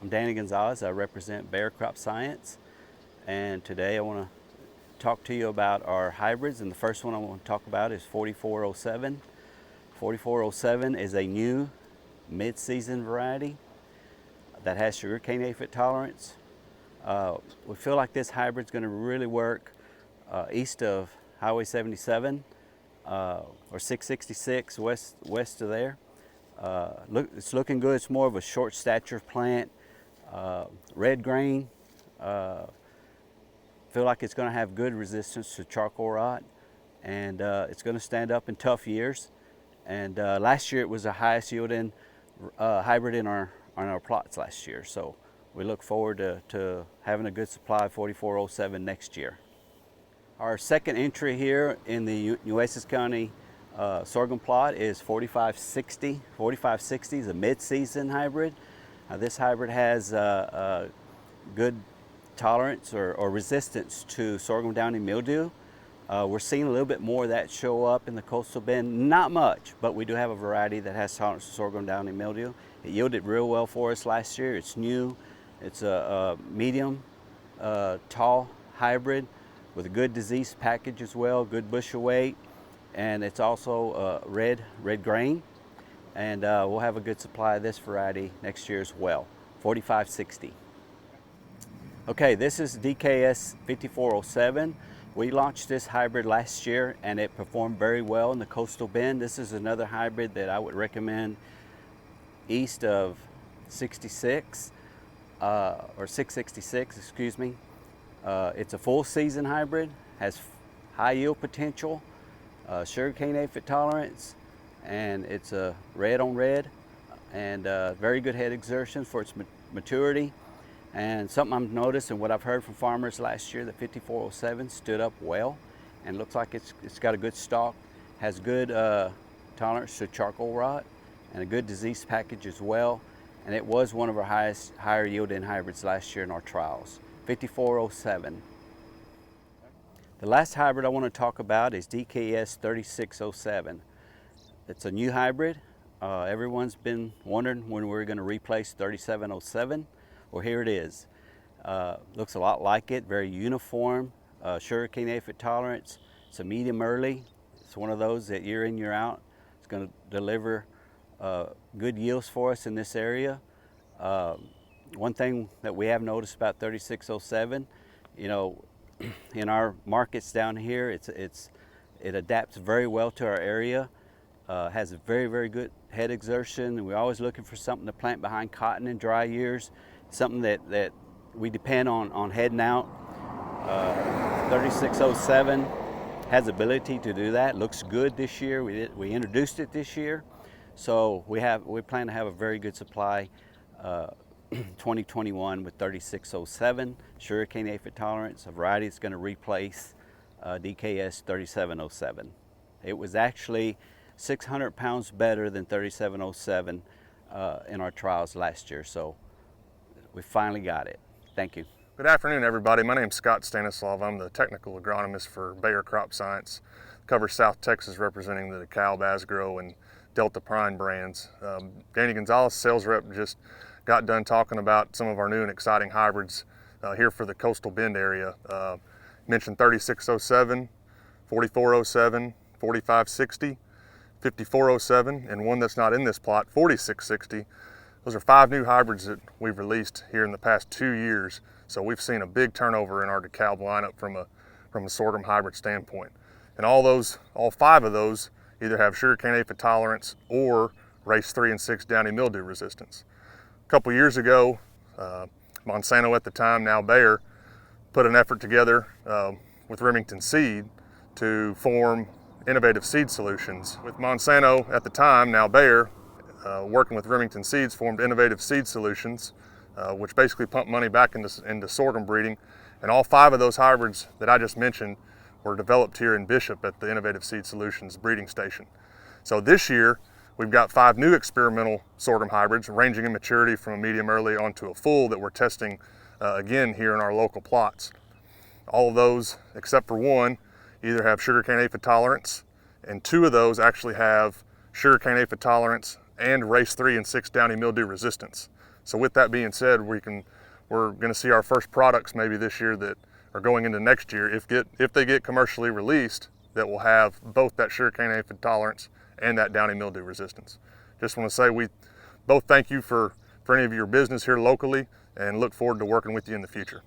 I'm Danny Gonzalez. I represent Bayer Crop Science, and today I want to talk to you about our hybrids. And the first one I want to talk about is 4407. 4407 is a new mid-season variety that has sugarcane aphid tolerance. We feel like this hybrid is going to really work east of Highway 77 or 666 west of there. It's looking good. It's more of a short stature plant. Red grain. Feel like it's going to have good resistance to charcoal rot, and it's going to stand up in tough years. And last year it was the highest yielding hybrid in our plots last year. So we look forward to having a good supply of 4407 next year. Our second entry here in the Nueces County sorghum plot is 4560. 4560 is a mid-season hybrid. This hybrid has good tolerance or resistance to sorghum downy mildew. We're seeing a little bit more of that show up in the coastal bend. Not much, but we do have a variety that has tolerance to sorghum downy mildew. It yielded real well for us last year. It's new. It's a medium, tall hybrid with a good disease package as well, good bushel weight, and it's also red grain. And we'll have a good supply of this variety next year as well, 4560. Okay, this is DKS 5407. We launched this hybrid last year and it performed very well in the coastal bend. This is another hybrid that I would recommend east of 66 or 666, excuse me. It's a full season hybrid, has high yield potential, sugarcane aphid tolerance, and it's a red on red, and very good head exertion for its maturity. And something I've noticed and what I've heard from farmers last year, that 5407 stood up well and looks like it's got a good stalk, has good tolerance to charcoal rot, and a good disease package as well. And it was one of our higher yielding hybrids last year in our trials, 5407. The last hybrid I want to talk about is DKS 3607. It's a new hybrid. Everyone's been wondering when we're going to replace 3707. Well, here it is. Looks a lot like it, very uniform, sugarcane aphid tolerance. It's a medium early. It's one of those that year in, year out, it's going to deliver good yields for us in this area. One thing that we have noticed about 3607, you know, in our markets down here, it adapts very well to our area. Has a very good head exertion, and we're always looking for something to plant behind cotton in dry years, something that we depend on heading out. 3607 has ability to do that. Looks good this year. We introduced it this year, so we plan to have a very good supply 2021 with 3607 sugarcane aphid tolerance, a variety that's going to replace DKS 3707. It was actually 600 pounds better than 3707 in our trials last year, so we finally got it. Thank you. Good afternoon, everybody. My name's Stanislav. I'm the technical agronomist for Bayer Crop Science. Cover South Texas, representing the DeKalb, Asgrow, and Delta Prime brands. Danny Gonzalez, sales rep, just got done talking about some of our new and exciting hybrids here for the coastal bend area. Mentioned 3607, 4407, 4560. 5407, and one that's not in this plot, 4660. Those are 5 new hybrids that we've released here in the past 2 years. So we've seen a big turnover in our DeKalb lineup from a sorghum hybrid standpoint. And all 5 of those either have sugarcane aphid tolerance or race 3 and 6 downy mildew resistance. A couple years ago, Monsanto at the time, now Bayer, put an effort together with Remington Seed to form innovative seed solutions. With Monsanto at the time, now Bayer, working with Remington Seeds, formed innovative seed solutions, which basically pumped money back into sorghum breeding. And all 5 of those hybrids that I just mentioned were developed here in Bishop at the Innovative Seed Solutions breeding station. So this year, we've got 5 new experimental sorghum hybrids, ranging in maturity from a medium early onto a full, that we're testing again here in our local plots. All of those, except for one, either have sugarcane aphid tolerance, and 2 of those actually have sugarcane aphid tolerance and race 3 and 6 downy mildew resistance. So with that being said, we're going to see our first products maybe this year that are going into next year, if they get commercially released, that will have both that sugarcane aphid tolerance and that downy mildew resistance. Just want to say we both thank you for any of your business here locally and look forward to working with you in the future.